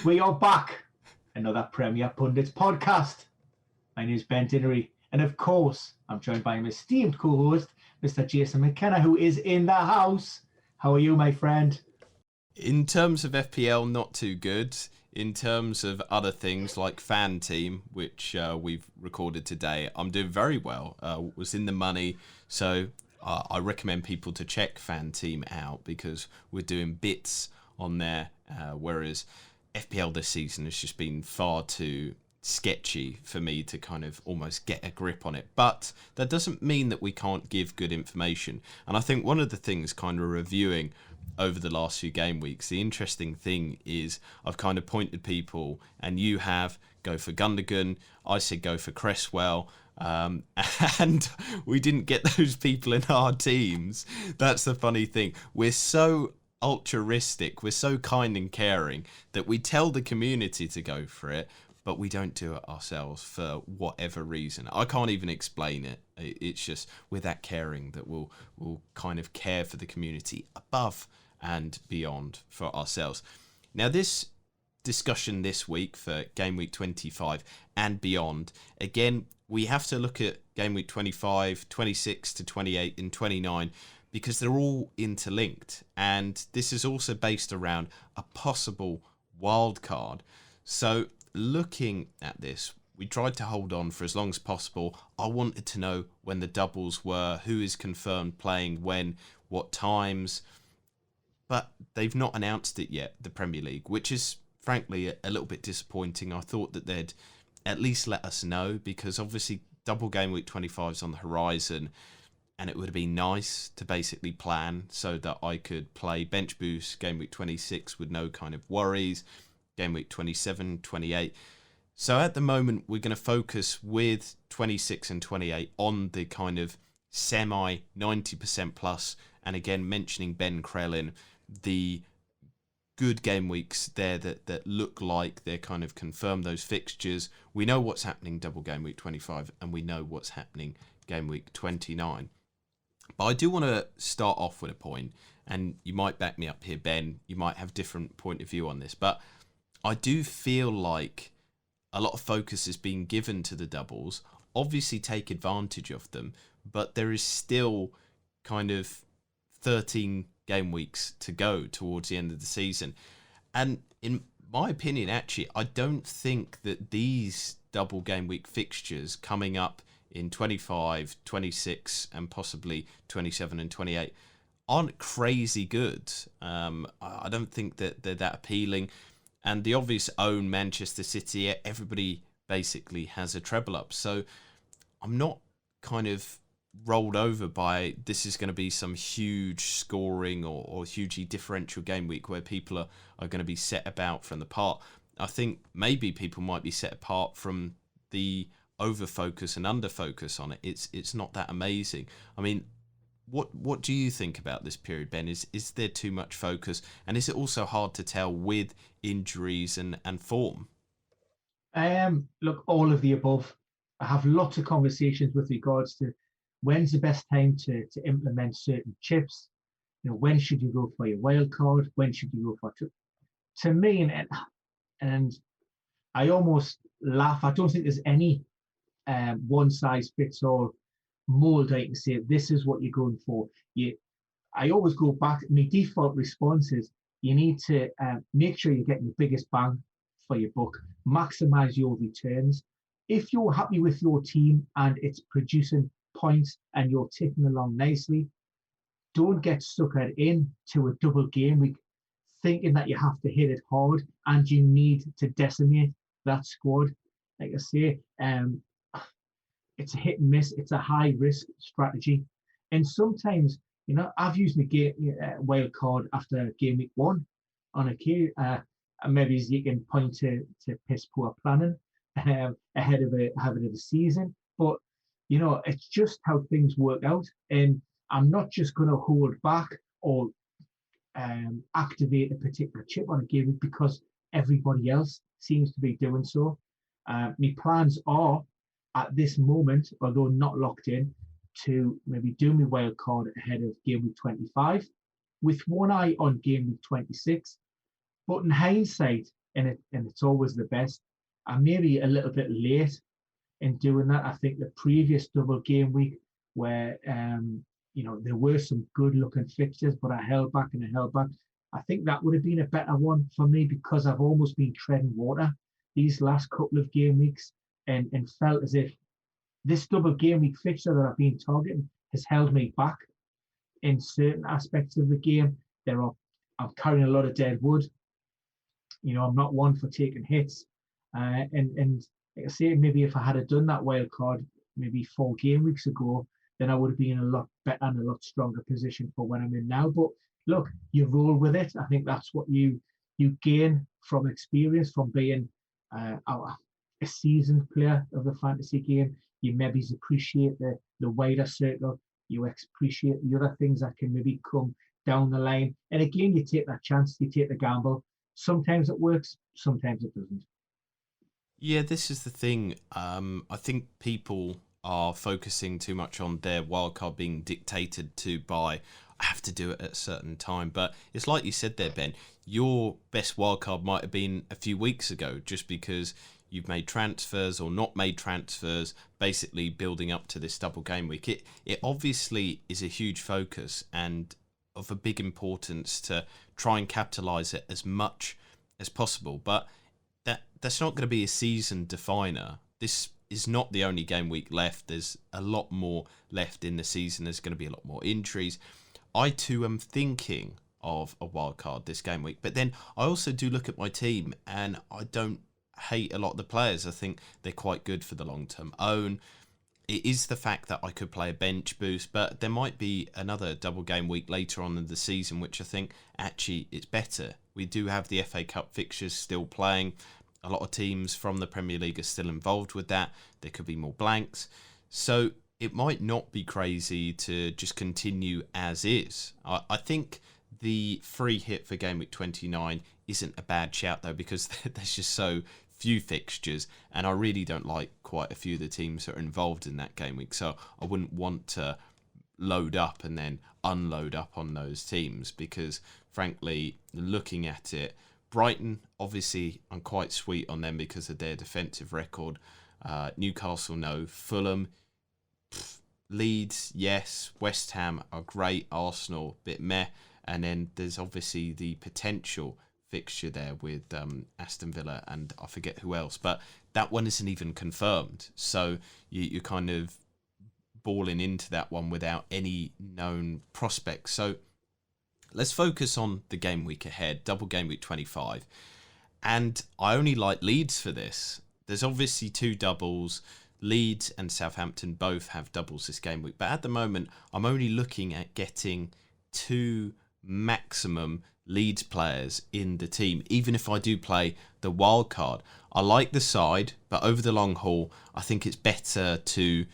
We are back. Another Premier Pundits podcast. My name is Ben Dinnery. And of course, I'm joined by my esteemed co-host, Mr. Jason McKenna, who is in the house. How are you, my friend? In terms of FPL, not too good. In terms of other things like Fan Team, which we've recorded today, I'm doing very well. Was in the money, so I recommend people to check Fan Team out because we're doing bits on there, whereas FPL this season has just been far too sketchy for me to kind of almost get a grip on it. But that doesn't mean that we can't give good information. And I think one of the things kind of reviewing over the last few game weeks, the interesting thing is I've kind of pointed people, and you have go for Gundogan, I said go for Cresswell, and we didn't get those people in our teams. That's the funny thing. We're so altruistic, we're so kind and caring that we tell the community to go for it, but we don't do it ourselves for whatever reason. I can't even explain it. It's just we're that caring that we'll kind of care for the community above and beyond for ourselves. Now, this discussion this week for Gameweek 25 and beyond, again, we have to look at Gameweek 25, 26 to 28 and 29 because they're all interlinked. And this is also based around a possible wildcard. So looking at this, we tried to hold on for as long as possible. I wanted to know when the doubles were, who is confirmed playing when, what times. But they've not announced it yet, the Premier League, which is frankly a little bit disappointing. I thought that they'd at least let us know because obviously double game week 25 is on the horizon, and it would have been nice to basically plan so that I could play bench boost game week 26 with no kind of worries, game week 27, 28. So at the moment, we're going to focus with 26 and 28 on the kind of semi 90% plus, and again, mentioning Ben Crellin, the good game weeks there that look like they're kind of confirmed those fixtures. We know what's happening double game week 25 and we know what's happening game week 29. But I do want to start off with a point, and you might back me up here, Ben. You might have different point of view on this, but I do feel like a lot of focus is being given to the doubles. Obviously take advantage of them, but there is still kind of 13 game weeks to go towards the end of the season. And in my opinion, actually, I don't think that these double game week fixtures coming up in 25, 26 and possibly 27 and 28 aren't crazy good. I don't think that they're that appealing. And the obvious own Manchester City, everybody basically has a treble up. So I'm not kind of rolled over by this is going to be some huge scoring or hugely differential game week where people are going to be set about from the part. I think maybe people might be set apart from the over focus and under focus on it. It's not that amazing. I mean, what do you think about this period, Ben? Is there too much focus, and is it also hard to tell with injuries and form? Look, all of the above. I have lots of conversations with regards to when's the best time to implement certain chips. You know, when should you go for your wild card? When should you go for to me, and I almost laugh. I don't think there's any one size fits all mold I can say this is what you're going for. I always go back. My default response is you need to make sure you're getting the biggest bang for your buck, maximize your returns. If you're happy with your team and it's producing points and you're ticking along nicely, don't get suckered in to a double game week thinking that you have to hit it hard and you need to decimate that squad. Like I say, it's a hit and miss. It's a high risk strategy, and sometimes, you know, I've used the wild card after game week 1 on a key. And maybe you can point to piss poor planning ahead of the season, but you know, it's just how things work out, and I'm not just going to hold back or activate a particular chip on a game week because everybody else seems to be doing so. My plans are at this moment, although not locked in, to maybe do my wild card ahead of game week 25, with one eye on game week 26. But in hindsight, and it's always the best, I'm maybe a little bit late in doing that. I think the previous double game week where there were some good looking fixtures, but I held back and I held back. I think that would have been a better one for me because I've almost been treading water these last couple of game weeks and felt as if this double game week fixture that I've been targeting has held me back in certain aspects of the game. I'm carrying a lot of dead wood. I'm not one for taking hits. And like I say, maybe if I had done that wild card maybe 4 game weeks ago, then I would have been in a lot better and a lot stronger position for when I'm in now. But look, you roll with it. I think that's what you gain from experience, from being a seasoned player of the fantasy game. You maybe appreciate the wider circle. You appreciate the other things that can maybe come down the line. And again, you take that chance, you take the gamble. Sometimes it works, sometimes it doesn't. Yeah, this is the thing. I think people are focusing too much on their wildcard being dictated to by, I have to do it at a certain time. But it's like you said there, Ben, your best wildcard might have been a few weeks ago just because you've made transfers or not made transfers, basically building up to this double game week. It obviously is a huge focus and of a big importance to try and capitalise it as much as possible. But that's not going to be a season definer. This is not the only game week left. There's a lot more left in the season. There's going to be a lot more injuries. I too am thinking of a wild card this game week. But then I also do look at my team and I don't hate a lot of the players. I think they're quite good for the long-term own. It is the fact that I could play a bench boost, but there might be another double game week later on in the season, which I think actually it's better. We do have the FA Cup fixtures still playing. A lot of teams from the Premier League are still involved with that. There could be more blanks. So it might not be crazy to just continue as is. I think the free hit for Game Week 29 isn't a bad shout, though, because there's just so few fixtures. And I really don't like quite a few of the teams that are involved in that game week. So I wouldn't want to load up and then unload up on those teams because, frankly, looking at it, Brighton, obviously, I'm quite sweet on them because of their defensive record. Newcastle, no. Fulham, Leeds, yes. West Ham are great. Arsenal, bit meh. And then there's obviously the potential fixture there with Aston Villa and I forget who else. But that one isn't even confirmed. So you're kind of balling into that one without any known prospects. So let's focus on the game week ahead, double game week 25. And I only like Leeds for this. There's obviously 2 doubles. Leeds and Southampton both have doubles this game week. But at the moment, I'm only looking at getting 2 maximum Leeds players in the team, even if I do play the wild card. I like the side, but over the long haul, I think it's better to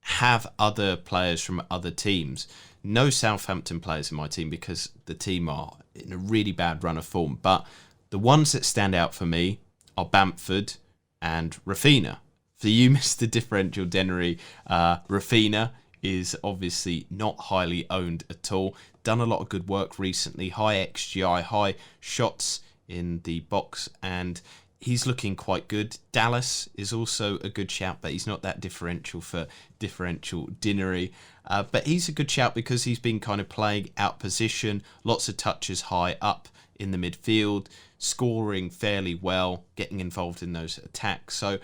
have other players from other teams. No Southampton players in my team because the team are in a really bad run of form. But the ones that stand out for me are Bamford and Raphinha. For you, Mr. Differential Denery, Raphinha is obviously not highly owned at all. Done a lot of good work recently. High XGI, high shots in the box, and he's looking quite good. Dallas is also a good shout, but he's not that differential for Differential Dinery. But he's a good shout because he's been kind of playing out position, lots of touches high up in the midfield, scoring fairly well, getting involved in those attacks. So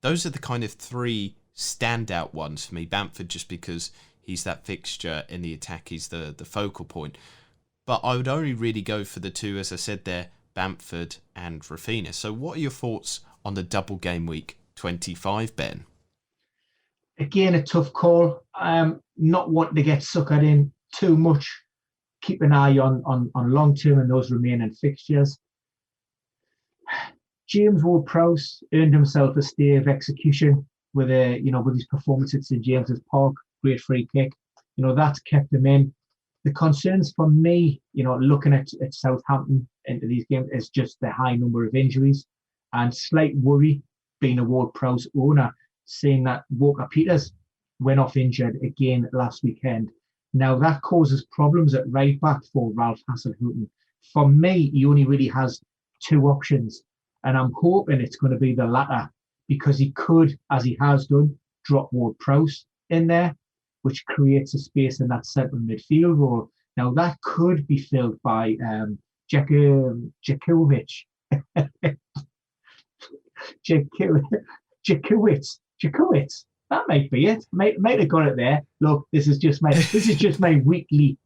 those are the kind of 3 standout ones for me. Bamford just because he's that fixture in the attack, he's the focal point. But I would only really go for the 2, as I said there, Bamford and Raphinha. So what are your thoughts on the double game week 25, Ben? Again, a tough call. Not wanting to get suckered in too much. Keep an eye on long term and those remaining fixtures. James Ward-Prowse earned himself a stay of execution with his performance at St James's Park. Great free kick. That's kept him in. The concerns for me, looking at Southampton into these games is just the high number of injuries and slight worry being a Ward-Prowse owner, seeing that Walker-Peters went off injured again last weekend. Now that causes problems at right back for Ralph Hasenhüttl. For me, he only really has two options. And I'm hoping it's going to be the latter, because he could, as he has done, drop Ward-Prowse in there, which creates a space in that central midfield role. Now, that could be filled by Jakowicz. Jakowicz. That might be it. Might have got it there. Look, this is just my weekly,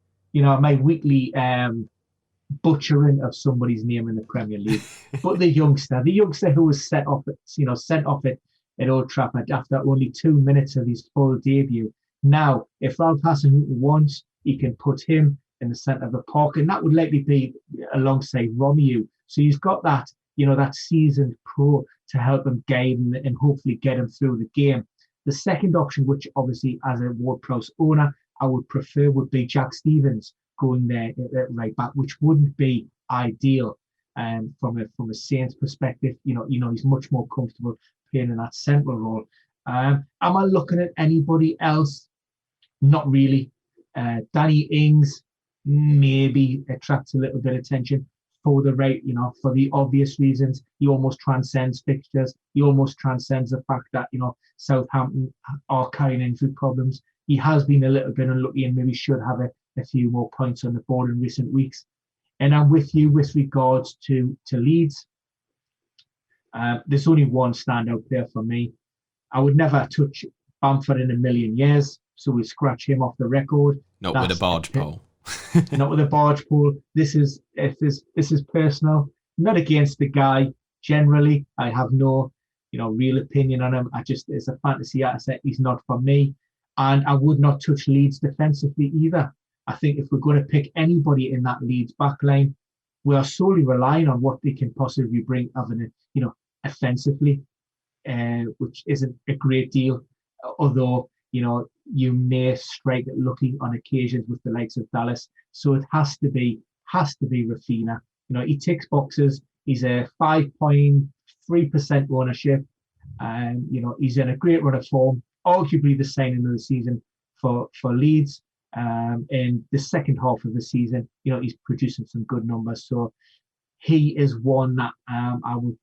butchering of somebody's name in the Premier League. But the youngster who was sent off at Old Trafford after only 2 minutes of his full debut. Now, if Ralph Hasenhüttl wants, he can put him in the centre of the park, and that would likely be alongside Romeo. So he's got that, that seasoned pro to help him guide and hopefully get him through the game. The second option, which obviously as a Ward-Prowse owner, I would prefer, would be Jack Stevens going there at right back, which wouldn't be ideal from a Saints perspective. He's much more comfortable playing in that central role. Am I looking at anybody else? Not really. Danny Ings maybe attracts a little bit of attention for the obvious reasons. He almost transcends fixtures. He almost transcends the fact that, Southampton are carrying injury problems. He has been a little bit unlucky and maybe should have a few more points on the board in recent weeks. And I'm with you with regards to Leeds. There's only one standout there for me. I would never touch Bamford in a million years, so we scratch him off the record. Not with a barge pole. Not with a barge pole. This is personal. Not against the guy. Generally, I have no, real opinion on him. It's a fantasy asset. He's not for me, and I would not touch Leeds defensively either. I think if we're going to pick anybody in that Leeds backline, we are solely relying on what they can possibly bring, offensively, which isn't a great deal. Although, you may strike it lucky on occasions with the likes of Dallas. So it has to be Rafinha. He ticks boxes. He's a 5.3% ownership, and he's in a great run of form. Arguably the signing of the season for Leeds. In the second half of the season, he's producing some good numbers. So he is one that I'm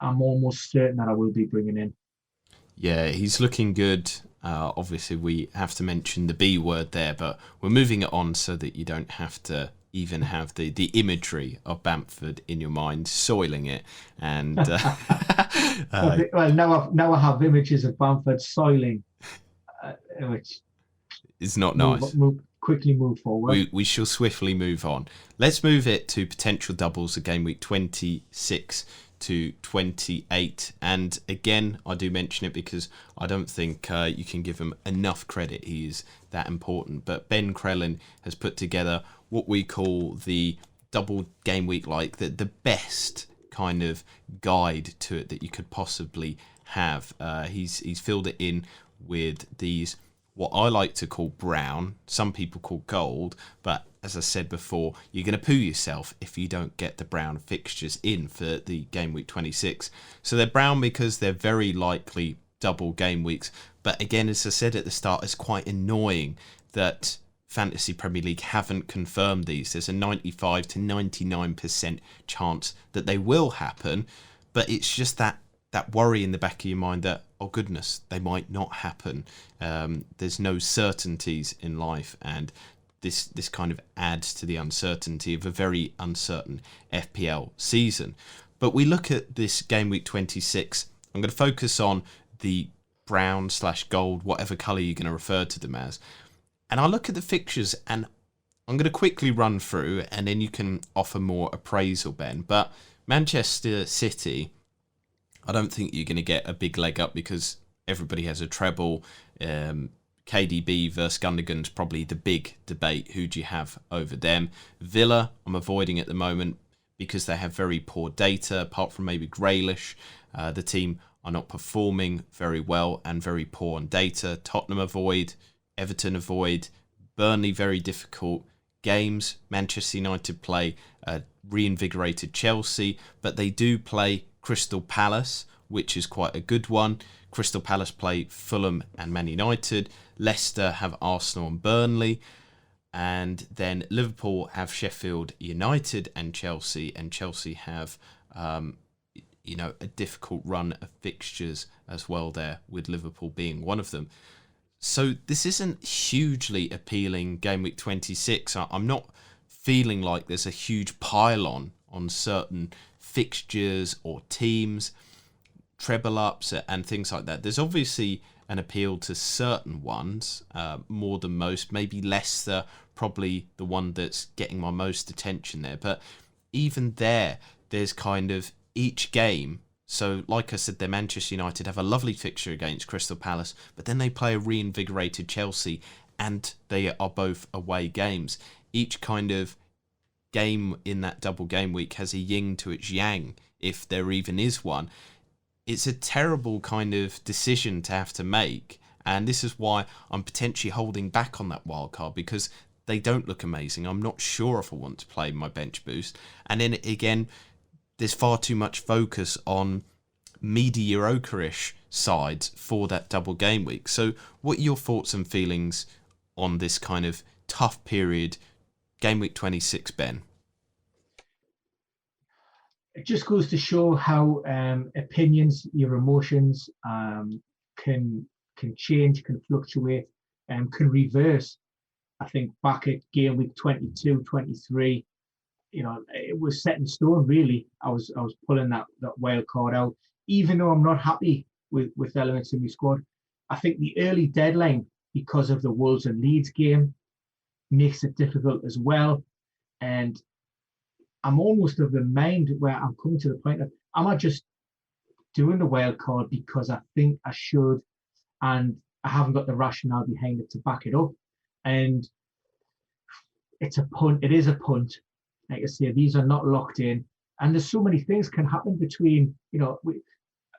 almost certain that I will be bringing in. Yeah, he's looking good. Obviously, we have to mention the B word there, but we're moving it on so that you don't have to even have the imagery of Bamford in your mind, soiling it. And well, now I have images of Bamford soiling, which is not nice. Quickly move forward. We shall swiftly move on. Let's move it to potential doubles of game week 26 to 28, and again I do mention it because I don't think you can give him enough credit. He is that important. But Ben Crellin has put together what we call the double game week, like the best kind of guide to it that you could possibly have. He's filled it in with these, what I like to call brown, some people call gold, but as I said before, you're going to poo yourself if you don't get the brown fixtures in for the game week 26. So they're brown because they're very likely double game weeks. But again, as I said at the start, it's quite annoying that Fantasy Premier League haven't confirmed these. There's a 95 to 99% chance that they will happen, but it's just that worry in the back of your mind that, oh goodness, they might not happen. There's no certainties in life, and this kind of adds to the uncertainty of a very uncertain FPL season. But we look at this game week 26. I'm going to focus on the brown/gold, whatever colour you're going to refer to them as. And I look at the fixtures, and I'm going to quickly run through, and then you can offer more appraisal, Ben. But Manchester City, I don't think you're going to get a big leg up because everybody has a treble. KDB versus Gundogan's probably the big debate. Who do you have over them? Villa, I'm avoiding at the moment because they have very poor data. Apart from maybe Grealish, the team are not performing very well and very poor on data. Tottenham avoid, Everton avoid, Burnley very difficult games. Manchester United play reinvigorated Chelsea, but they do play Crystal Palace, which is quite a good one. Crystal Palace play Fulham and Man United. Leicester have Arsenal and Burnley. and then Liverpool have Sheffield United and Chelsea have a difficult run of fixtures as well there, with Liverpool being one of them. So this isn't hugely appealing game week 26. I'm not feeling like there's a huge pile on certain fixtures or teams, treble ups and things like that. There's obviously an appeal to certain ones, more than most. Maybe Leicester, probably the one that's getting my most attention there. But even there's kind of each game. So, like I said, Manchester United have a lovely fixture against Crystal Palace, but then they play a reinvigorated Chelsea, and they are both away games. Each kind of game in that double game week has a yin to its yang, if there even is one. It's a terrible kind of decision to have to make, and this is why I'm potentially holding back on that wild card, because they don't look amazing. I'm not sure if I want to play my bench boost. And then again, there's far too much focus on mediocre-ish sides for that double game week. So what are your thoughts and feelings on this kind of tough period, game week 26, Ben? It just goes to show how opinions, your emotions can change, can fluctuate, can reverse. I think back at game week 22, 23, it was set in stone, really. I was pulling that wild card out, even though I'm not happy with elements in my squad. I think the early deadline, because of the Wolves and Leeds game, makes it difficult as well. And I'm almost of the mind where I'm coming to the point of, am I just doing the wild card because I think I should, and I haven't got the rationale behind it to back it up? And it's a punt. It is a punt. Like I say, these are not locked in, and there's so many things can happen between.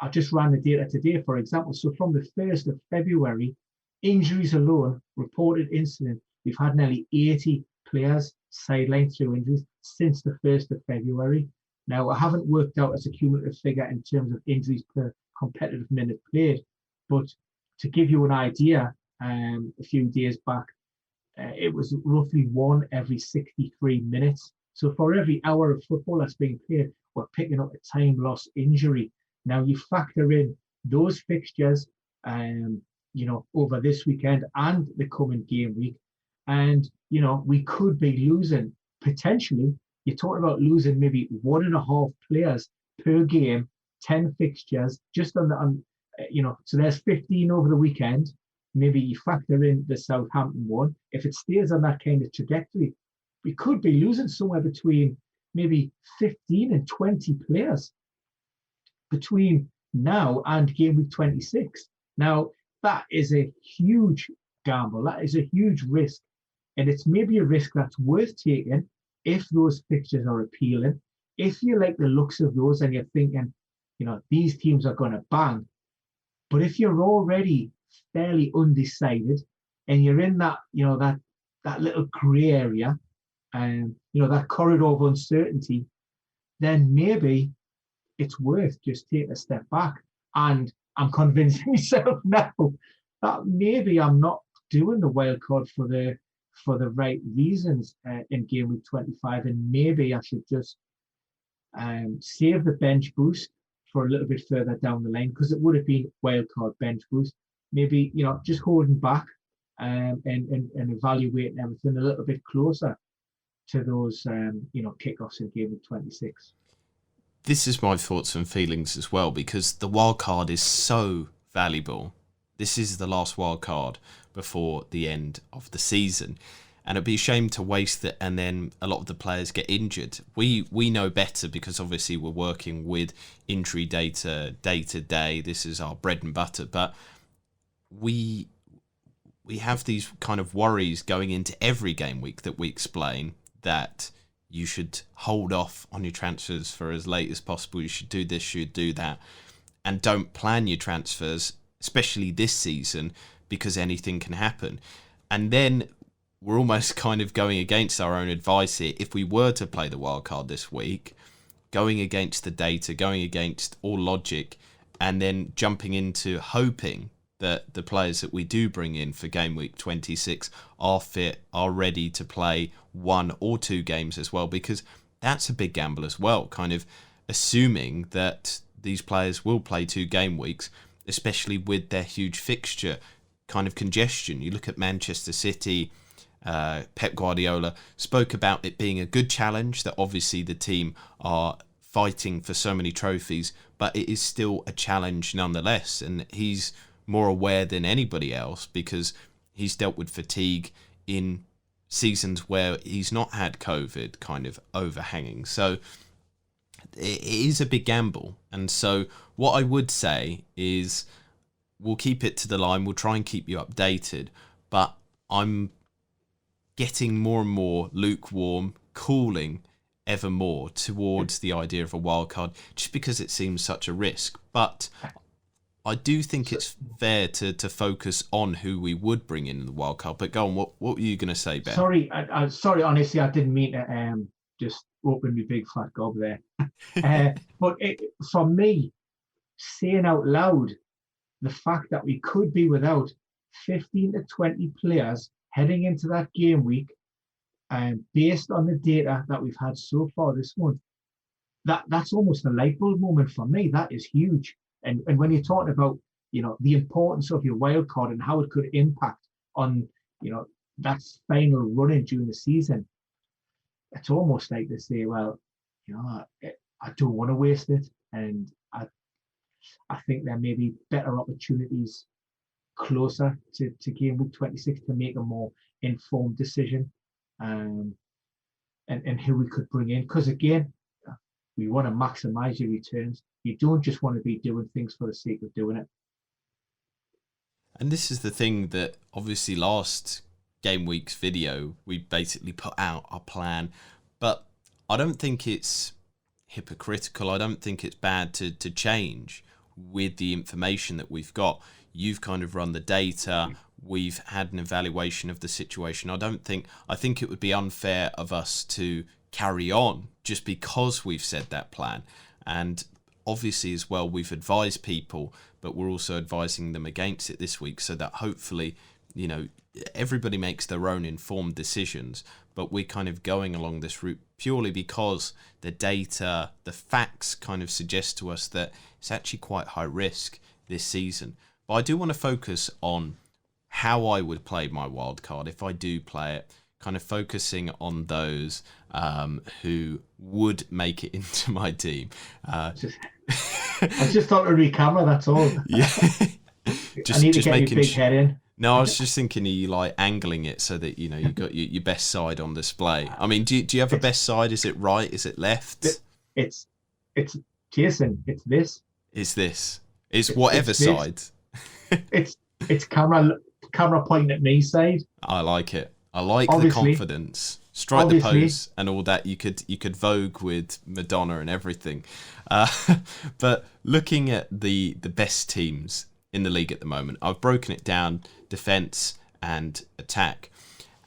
I just ran the data today, for example. So from the 1st of February, injuries alone, reported incident, we've had nearly 80 players sidelined through injuries since the 1st of February. Now, I haven't worked out as a cumulative figure in terms of injuries per competitive minute played, but to give you an idea, a few days back, it was roughly 1 every 63 minutes. So for every hour of football that's being played, we're picking up a time loss injury. Now you factor in those fixtures, over this weekend and the coming game week, and we could be losing potentially. You're talking about losing maybe 1.5 players per game, 10 fixtures, just on so there's 15 over the weekend. Maybe you factor in the Southampton one. If it stays on that kind of trajectory, we could be losing somewhere between maybe 15 and 20 players between now and game week 26. Now, that is a huge gamble. That is a huge risk. And it's maybe a risk that's worth taking if those fixtures are appealing. If you like the looks of those and you're thinking, these teams are going to bang. But if you're already fairly undecided and you're in that, that little grey area, and that corridor of uncertainty, then maybe it's worth just taking a step back. And I'm convincing myself now that maybe I'm not doing the wild card for the right reasons in game week 25, and maybe I should just save the bench boost for a little bit further down the line, because it would have been wild card bench boost. Maybe just holding back and evaluating everything a little bit closer to those kickoffs in game week 26. This is my thoughts and feelings as well, because the wild card is so valuable. This is the last wild card before the end of the season, and it'd be a shame to waste it and then a lot of the players get injured. We know better, because obviously we're working with injury data day to day. This is our bread and butter, but we have these kind of worries going into every game week that we explain, that you should hold off on your transfers for as late as possible. You should do this, you should do that, and don't plan your transfers, especially this season, because anything can happen. And then we're almost kind of going against our own advice here. If we were to play the wild card this week, going against the data, going against all logic, and then jumping into hoping that the players that we do bring in for game week 26 are fit, are ready to play 1 or 2 games as well, because that's a big gamble as well, kind of assuming that these players will play 2 game weeks, especially with their huge fixture kind of congestion. You look at Manchester City, Pep Guardiola spoke about it being a good challenge, that obviously the team are fighting for so many trophies, but it is still a challenge nonetheless, and he's more aware than anybody else because he's dealt with fatigue in seasons where he's not had COVID kind of overhanging. So it is a big gamble. And so what I would say is we'll keep it to the line. We'll try and keep you updated. But I'm getting more and more lukewarm, cooling ever more towards the idea of a wildcard, just because it seems such a risk. But I do think it's fair to focus on who we would bring in the wildcard. But go on, what were you going to say, Ben? Sorry, sorry, honestly, I didn't mean to just open my big fat gob there. But for me, saying out loud, the fact that we could be without 15 to 20 players heading into that game week, based on the data that we've had so far this month, that's almost a light bulb moment for me. That is huge. And when you're talking about, the importance of your wild card and how it could impact on, that final running during the season, it's almost like they say, well, I don't want to waste it. And I think there may be better opportunities closer to game week 26 to make a more informed decision, and who we could bring in. Because again, we want to maximize your returns. You don't just want to be doing things for the sake of doing it. And this is the thing that obviously last game week's video, we basically put out our plan, but I don't think it's hypocritical. I don't think it's bad to change with the information that we've got. You've kind of run the data. We've had an evaluation of the situation. I think it would be unfair of us to carry on just because we've said that plan. And obviously as well, we've advised people, but we're also advising them against it this week, so that hopefully, everybody makes their own informed decisions. But we're kind of going along this route purely because the data, the facts kind of suggest to us that it's actually quite high risk this season. But I do want to focus on how I would play my wild card if I do play it, kind of focusing on those who would make it into my team. I just thought to re-camera, that's all. Yeah. I need to get your big head in. No, I was just thinking, are you like angling it so that, you've got your best side on display? I mean, do you have a best side? Is it right? Is it left? It's Jason, it's this. It's this. It's whatever side. It's camera pointing at me side. I like it. I like the confidence. Strike the pose and all that. You could vogue with Madonna and everything. But looking at the best teams in the league at the moment, I've broken it down defense and attack.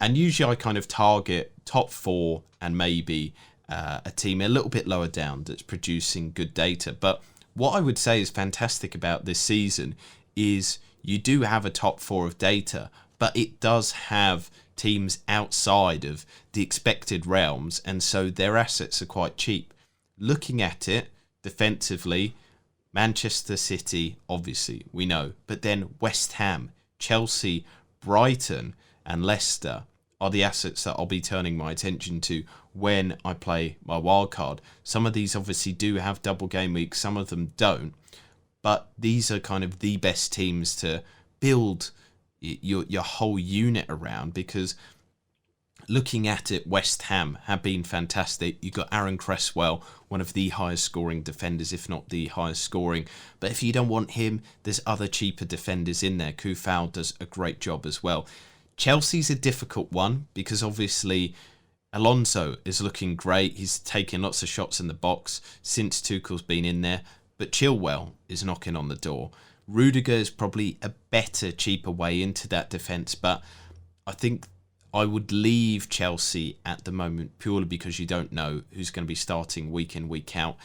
And usually I kind of target top 4 and maybe a team a little bit lower down that's producing good data. But what I would say is fantastic about this season is you do have a top 4 of data, but it does have teams outside of the expected realms, and so their assets are quite cheap. Looking at it defensively, Manchester City, obviously, we know, but then West Ham, Chelsea, Brighton and Leicester are the assets that I'll be turning my attention to when I play my wildcard. Some of these obviously do have double game weeks, some of them don't, but these are kind of the best teams to build your whole unit around, because looking at it, West Ham have been fantastic. You've got Aaron Cresswell, one of the highest scoring defenders, if not the highest scoring. But if you don't want him, there's other cheaper defenders in there. Kufal does a great job as well. Chelsea's a difficult one because obviously Alonso is looking great. He's taking lots of shots in the box since Tuchel's been in there. But Chilwell is knocking on the door. Rudiger is probably a better, cheaper way into that defence, but I think I would leave Chelsea at the moment purely because you don't know who's going to be starting week in, week out.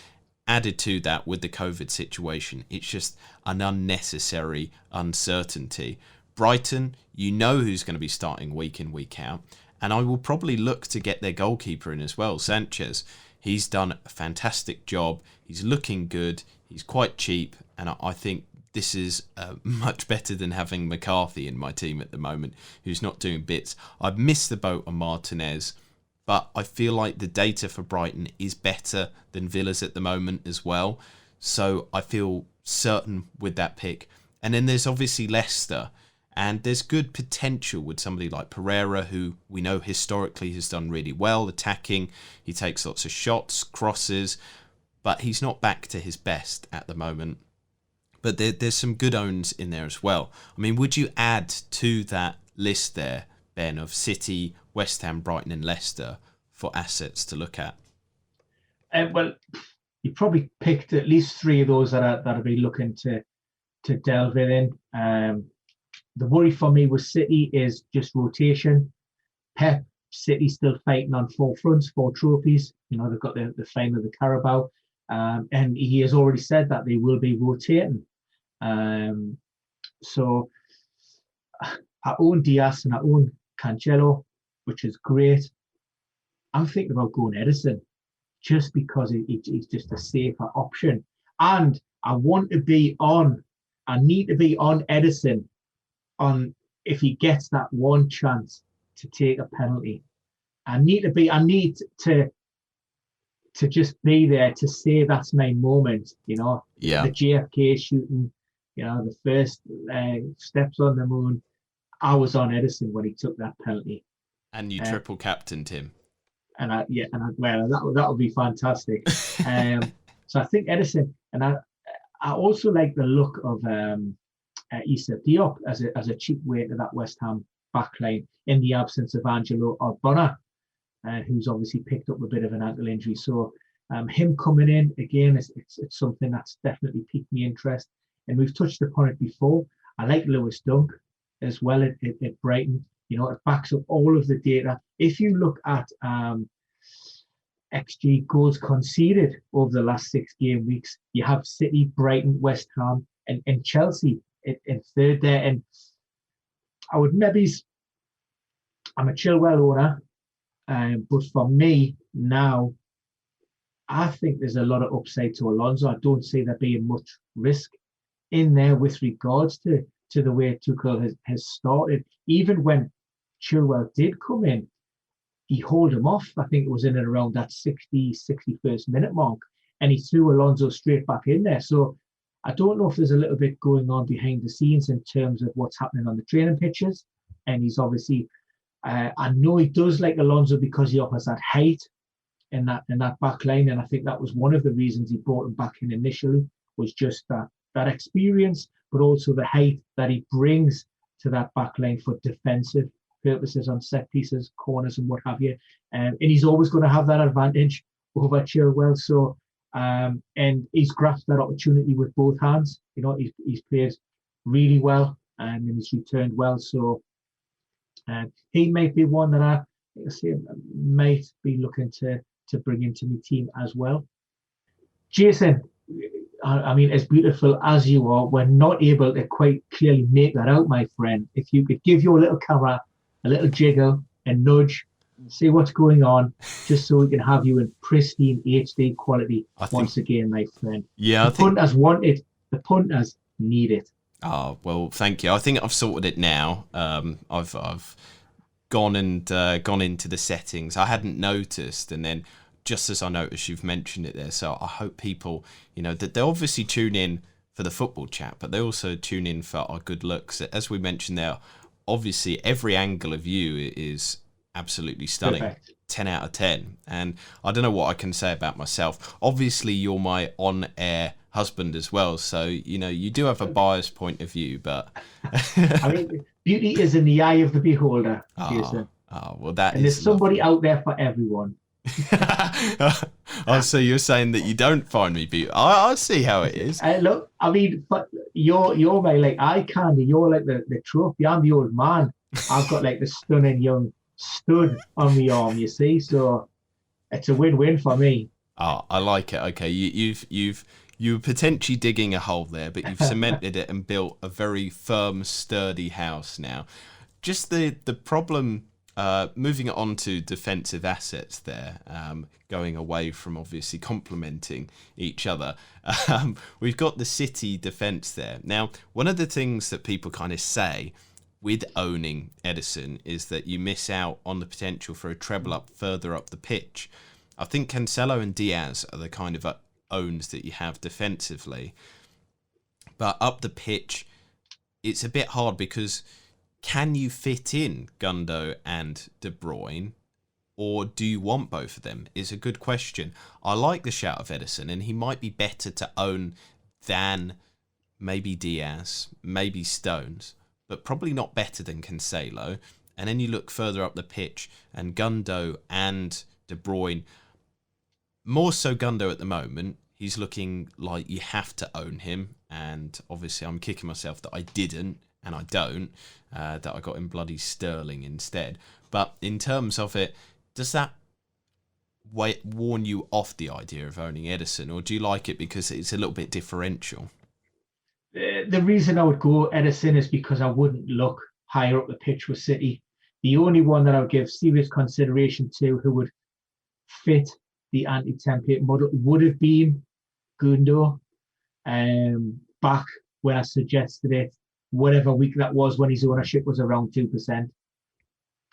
added to that with the COVID situation, it's just an unnecessary uncertainty. Brighton, you know who's going to be starting week in, week out. And I will probably look to get their goalkeeper in as well, Sanchez. He's done a fantastic job. He's looking good. He's quite cheap. And I think this is much better than having McCarthy in my team at the moment, who's not doing bits. I've missed the boat on Martinez, but I feel like the data for Brighton is better than Villa's at the moment as well. So I feel certain with that pick. And then there's obviously Leicester. And there's good potential with somebody like Pereira, who we know historically has done really well attacking. He takes lots of shots, crosses, but he's not back to his best at the moment. But there's some good owns in there as well. I mean, would you add to that list there, Ben, of City, West Ham, Brighton and Leicester for assets to look at? Well, you probably picked at least three of those that I've been looking to delve in. The worry for me with City is just rotation. Pep, City still fighting on 4 fronts, 4 trophies. You know, they've got the final of the Carabao. And he has already said that they will be rotating. So I own Diaz and I own Cancelo, which is great. I'm thinking about going Edison just because he's just a safer option. And I need to be on Edison on if he gets that one chance to take a penalty. I need to just be there to say that's my moment, you know. Yeah. The JFK shooting, you know, the first steps on the moon. I was on Edison when he took that penalty. And you triple captained him. That would be fantastic. So I think Edison, and I also like the look of Issa Diop as a cheap way to that West Ham backline in the absence of Angelo Ogbonna, who's obviously picked up a bit of an ankle injury. So him coming in again, it's something that's definitely piqued my interest. And we've touched upon it before. I like Lewis Dunk as well at Brighton. You know, it backs up all of the data. If you look at XG goals conceded over the last 6 game weeks, you have City, Brighton, West Ham, and Chelsea in third there. And I'm a Chilwell owner, but for me now, I think there's a lot of upside to Alonso. I don't see there being much risk in there with regards to the way Tuchel has started. Even when Chilwell did come in, he hauled him off. I think it was in and around that 61st minute mark, and he threw Alonso straight back in there. So I don't know if there's a little bit going on behind the scenes in terms of what's happening on the training pitches. And he's obviously, I know he does like Alonso because he offers that height in that back line. And I think that was one of the reasons he brought him back in initially, was just that experience, but also the height that he brings to that back line for defensive purposes on set pieces, corners and what have you. And he's always going to have that advantage over Chilwell. So, and he's grasped that opportunity with both hands. You know, he's played really well and he's returned well. So he might be one that I might be looking to bring into my team as well. Jason, I mean, as beautiful as you are, we're not able to quite clearly make that out, my friend. If you could give your little camera a little jiggle and nudge, see what's going on, just so we can have you in pristine HD quality once again, my friend. Yeah, the punters want it. The punters need it. Oh, well, thank you. I think I've sorted it now. I've gone into the settings. I hadn't noticed, and then just as I noticed, you've mentioned it there. So I hope people, you know, that they obviously tune in for the football chat, but they also tune in for our good looks. As we mentioned there, obviously every angle of you is absolutely stunning. Perfect. 10 out of 10. And I don't know what I can say about myself. Obviously, you're my on-air husband as well. So, you know, you do have a biased point of view, but... I mean, beauty is in the eye of the beholder, Jason. Well, and there's somebody out there for everyone. So you're saying that you don't find me beautiful. I see how it is. Look, I mean, but you're my like eye candy. You're like the trophy. I'm the old man. I've got like the stunning young stud on the arm, you see. So it's a win-win for me. Oh, I like it. Okay, you were potentially digging a hole there, but you've cemented it and built a very firm, sturdy house now. Just the problem, moving it on to defensive assets there, going away from obviously complementing each other. We've got the City defence there. Now, one of the things that people kind of say with owning Edison is that you miss out on the potential for a treble up further up the pitch. I think Cancelo and Diaz are the kind of owns that you have defensively. But up the pitch, it's a bit hard because can you fit in Gundo and De Bruyne? Or do you want both of them? Is a good question. I like the shout of Edison, and he might be better to own than maybe Diaz, maybe Stones, but probably not better than Cancelo. And then you look further up the pitch, and Gundo and De Bruyne, more so Gundo at the moment, he's looking like you have to own him. And obviously I'm kicking myself that I didn't, and I don't, that I got in bloody Sterling instead. But in terms of it, does that warn you off the idea of owning Edison, or do you like it because it's a little bit differential? The reason I would go Edison is because I wouldn't look higher up the pitch with City. The only one that I would give serious consideration to who would fit the anti-template model would have been Gundo. Back when I suggested it, whatever week that was when his ownership was around 2%.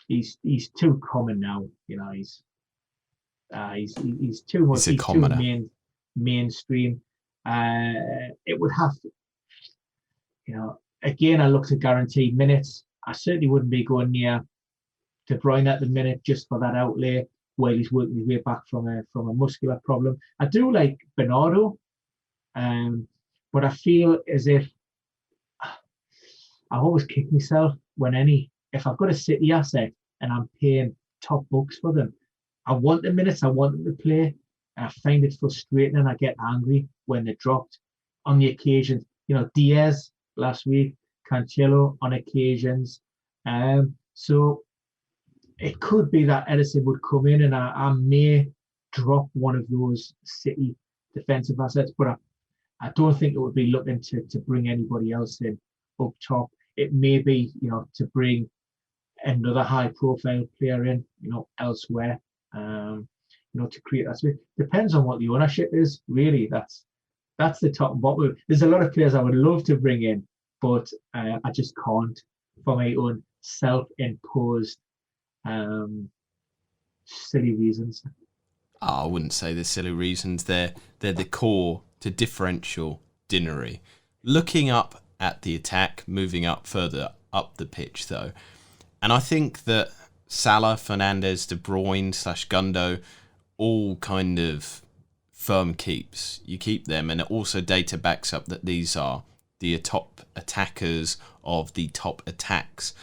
He's too common now. You know, he's too much. He's too mainstream. It would have to, you know. Again, I look to guaranteed minutes. I certainly wouldn't be going near De Bruyne at the minute just for that outlay while he's working his way back from a muscular problem. I do like Bernardo, but I feel as if I always kick myself if I've got a City asset and I'm paying top bucks for them. I want the minutes, I want them to play, and I find it frustrating and I get angry when they're dropped on the occasions. You know, Diaz last week, Cancelo on occasions. So it could be that Edison would come in and I may drop one of those City defensive assets, but I don't think it would be looking to bring anybody else in up top. It may be, you know, to bring another high profile player in, you know, elsewhere, you know, to create that space. Depends on what the ownership is, really. That's the top and bottom. There's a lot of players I would love to bring in, but I just can't for my own self-imposed silly reasons. I wouldn't say they're silly reasons. They're the core to differential dinnery. Looking up at the attack, moving up further up the pitch though, and I think that Salah, Fernandes, De Bruyne / Gundo, all kind of firm keeps. You keep them, and also data backs up that these are the top attackers of the top attacks.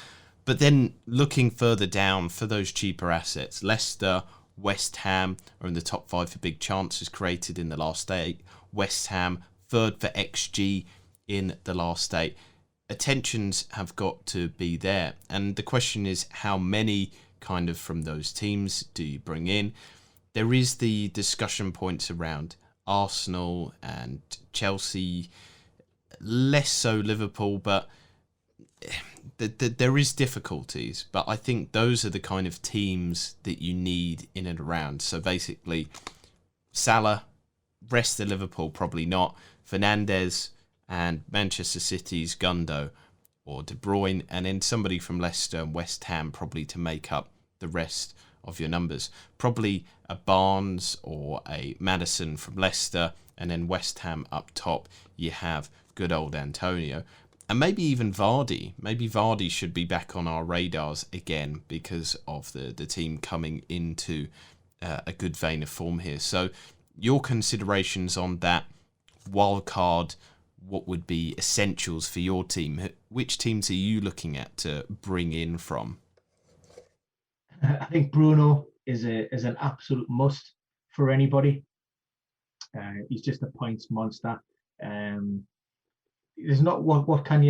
But then looking further down for those cheaper assets, Leicester, West Ham are in the top 5 for big chances created in the last 8. West Ham, 3rd for XG in the last 8. Attentions have got to be there. And the question is, how many kind of from those teams do you bring in? There is the discussion points around Arsenal and Chelsea, less so Liverpool, but there is difficulties. But I think those are the kind of teams that you need in and around. So basically, Salah, rest of Liverpool, probably not. Fernandes and Manchester City's Gundo or De Bruyne, and then somebody from Leicester and West Ham probably to make up the rest of your numbers. Probably a Barnes or a Maddison from Leicester, and then West Ham up top you have good old Antonio. And maybe even Vardy. Maybe Vardy should be back on our radars again because of the team coming into a good vein of form here. So your considerations on that wildcard, what would be essentials for your team? Which teams are you looking at to bring in from? I think Bruno is an absolute must for anybody. He's just a points monster. There's not what can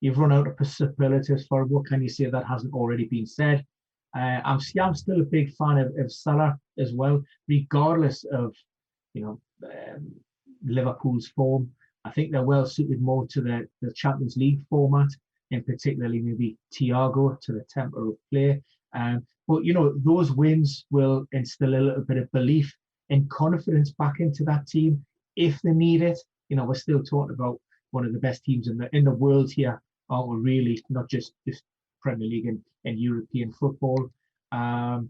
you've run out of superlatives for. What can you say that hasn't already been said? I'm still a big fan of Salah as well, regardless of Liverpool's form. I think they're well suited more to the Champions League format, and particularly maybe Thiago to the tempo of play. But those wins will instill a little bit of belief and confidence back into that team if they need it. We're still talking about one of the best teams in the world here, aren't we? Really, not just Premier League and European football. Love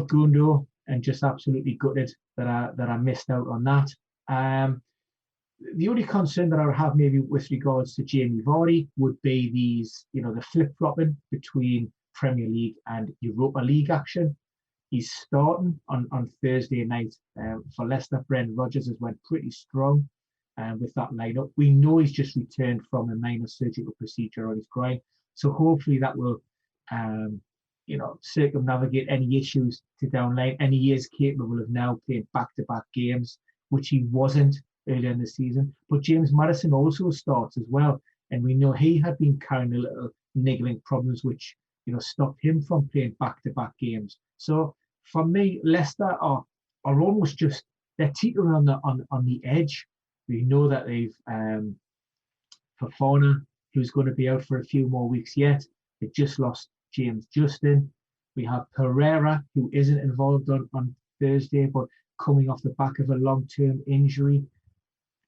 Gundo, and just absolutely gutted that I missed out on that. The only concern that I would have maybe with regards to Jamie Vardy would be the flip-flopping between Premier League and Europa League action. He's starting on Thursday night for Leicester. Brendan Rodgers has went pretty strong with that lineup. We know he's just returned from a minor surgical procedure on his groin, so hopefully that will circumnavigate any issues to downline. And he is capable of now playing back-to-back games, which he wasn't earlier in the season. But James Maddison also starts as well, and we know he had been carrying a little niggling problems, which stopped him from playing back-to-back games. So for me, Leicester are almost just, they're teetering on the edge. We know that they've Fofana, who's going to be out for a few more weeks yet. They just lost James Justin. We have Pereira, who isn't involved on Thursday, but coming off the back of a long-term injury.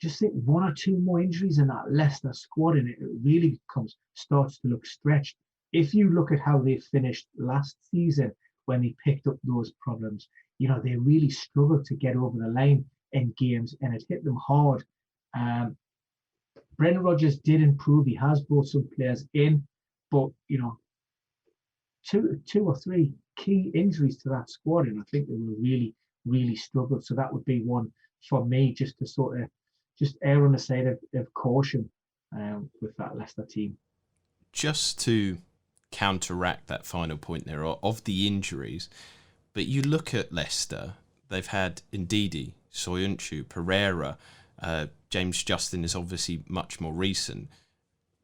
Just think one or two more injuries in that Leicester squad, and it really starts to look stretched. If you look at how they finished last season when they picked up those problems, they really struggled to get over the line in games, and it hit them hard. Brendan Rodgers did improve. He has brought some players in, but two or three key injuries to that squad, and I think they will really, really struggle. So that would be one for me, just to sort of just err on the side of caution with that Leicester team. Just to counteract that final point there of the injuries, but you look at Leicester, they've had Ndidi, Soyuncu, Pereira, James Justin is obviously much more recent,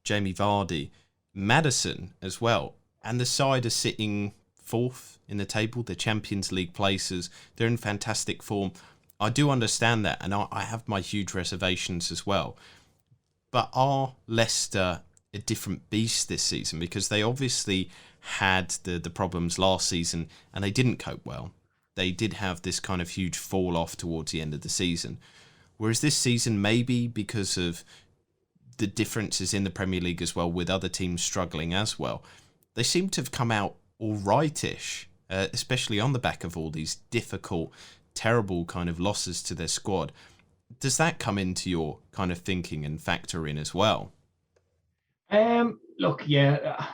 Jamie Vardy, Maddison as well, and the side are sitting fourth in the table, the Champions League places. They're in fantastic form. I do understand that, and I have my huge reservations as well. But are Leicester a different beast this season? Because they obviously had the problems last season and they didn't cope well. They did have this kind of huge fall off towards the end of the season. Whereas this season, maybe because of the differences in the Premier League as well, with other teams struggling as well, they seem to have come out all right-ish, especially on the back of all these difficult, terrible kind of losses to their squad. Does that come into your kind of thinking and factor in as well? Look, yeah,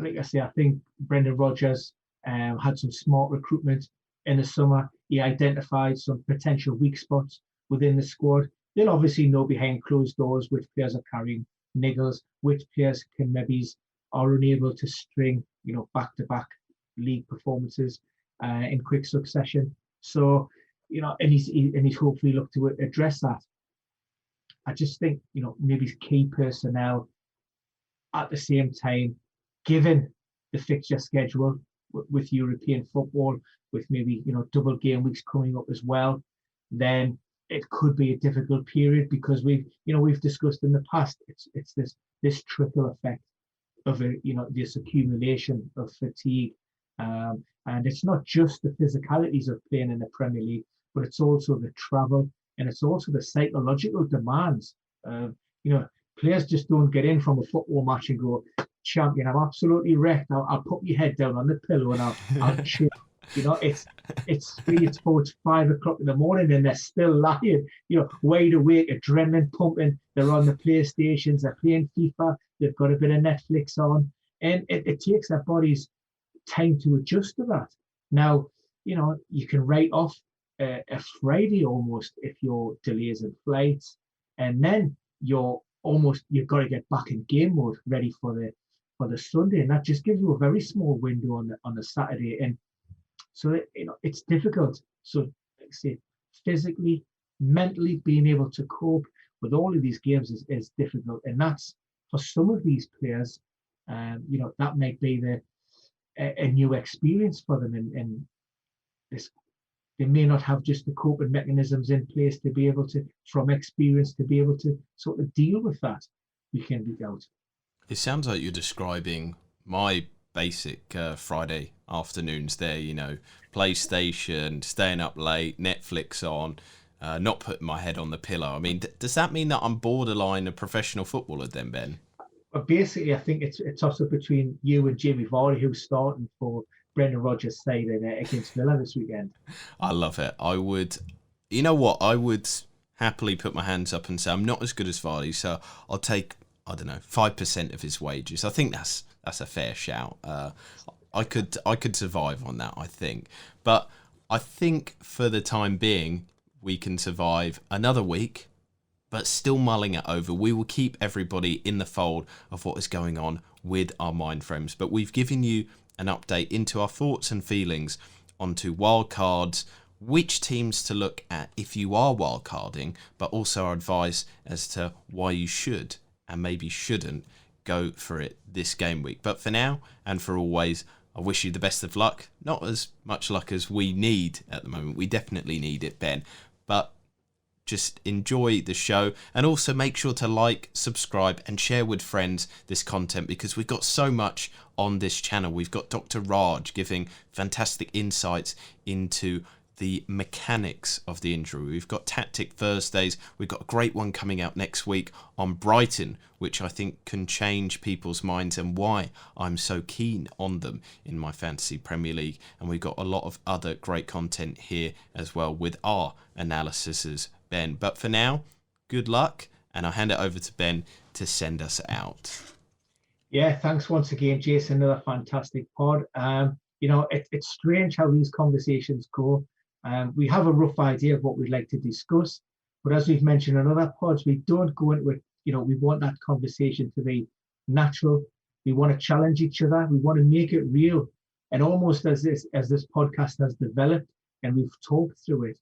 like I say, I think Brendan Rodgers had some smart recruitment in the summer. He identified some potential weak spots within the squad. They'll obviously know behind closed doors which players are carrying niggles, which players are unable to string, back-to-back league performances in quick succession. So, and he's hopefully looked to address that. I just think, maybe key personnel at the same time, given the fixture schedule with European football, with maybe, double game weeks coming up as well, then it could be a difficult period, because we've discussed in the past, it's this trickle effect of this accumulation of fatigue, and it's not just the physicalities of playing in the Premier League, but it's also the travel, and it's also the psychological demands. Players just don't get in from a football match and go, champion, I'm absolutely wrecked. I'll put your head down on the pillow and I'll chill. It's 3, it's 4, it's 5 o'clock in the morning, and they're still lying, wide awake, adrenaline pumping. They're on the PlayStations, they're playing FIFA, they've got a bit of Netflix on, and it takes their bodies time to adjust to that. Now, you can write off a Friday almost if you're delays in flights, and then you've got to get back in game mode, ready for the Sunday, and that just gives you a very small window on the Saturday. And so it's difficult. So, like I say, physically, mentally being able to cope with all of these games is difficult, and that's for some of these players. That might be a new experience for them in this they may not have just the coping mechanisms in place to be able to, from experience, to be able to sort of deal with that week in, week out. It sounds like you're describing my basic Friday afternoons there, you know, PlayStation, staying up late, Netflix on, not putting my head on the pillow. I mean, does that mean that I'm borderline a professional footballer then, Ben? But basically, I think it's a toss-up between you and Jamie Vardy, who's starting for Brendan Rodgers' side against Villa this weekend. I love it. I would, you know what, I would happily put my hands up and say I'm not as good as Vardy, so I'll take, I don't know, 5% of his wages. I think that's a fair shout. I could survive on that, I think. But I think for the time being, we can survive another week, but still mulling it over. We will keep everybody in the fold of what is going on with our mind frames. But we've given you an update into our thoughts and feelings onto wildcards, which teams to look at if you are wildcarding, but also our advice as to why you should and maybe shouldn't go for it this game week. But for now and for always, I wish you the best of luck. Not as much luck as we need at the moment. We definitely need it, Ben. But just enjoy the show, and also make sure to like, subscribe and share with friends this content, because we've got so much on this channel. We've got Dr. Raj giving fantastic insights into the mechanics of the injury. We've got Tactic Thursdays. We've got a great one coming out next week on Brighton, which I think can change people's minds and why I'm so keen on them in my fantasy Premier League. And we've got a lot of other great content here as well with our analyses, Ben. But for now, good luck, and I'll hand it over to Ben to send us out. Yeah, thanks once again, Jason. Another fantastic pod. You know, it's strange how these conversations go. We have a rough idea of what we'd like to discuss, but as we've mentioned in other pods, we don't go into it. You know, we want that conversation to be natural. We want to challenge each other. We want to make it real. And almost as this podcast has developed and we've talked through it,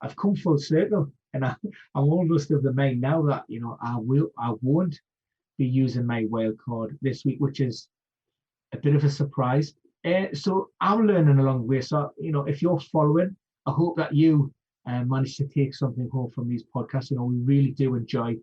I've come full circle, and I'm almost of the mind now that, you know, I won't be using my wild card this week, which is a bit of a surprise. So I'm learning along the way. So, you know, if you're following, I hope that you manage to take something home from these podcasts. You know, we really do enjoy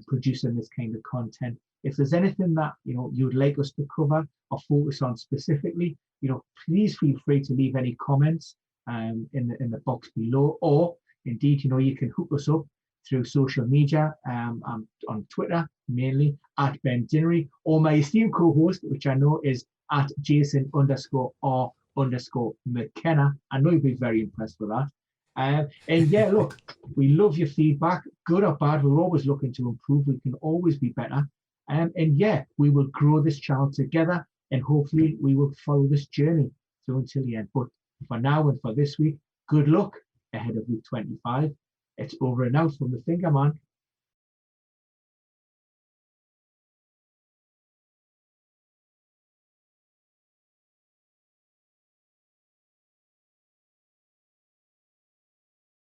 producing this kind of content. If there's anything that, you know, you'd like us to cover or focus on specifically, you know, please feel free to leave any comments in the box below, or indeed, you know, you can hook us up through social media. I'm on Twitter mainly at Ben Dinnery, or my esteemed co-host, which I know is at Jason_R_McKenna. I know you'll be very impressed with that. And yeah, look, we love your feedback, good or bad. We're always looking to improve. We can always be better. And yeah, we will grow this channel together, and hopefully we will follow this journey through until the end. But for now and for this week, good luck ahead of week 25. It's over and out from the Finger Man.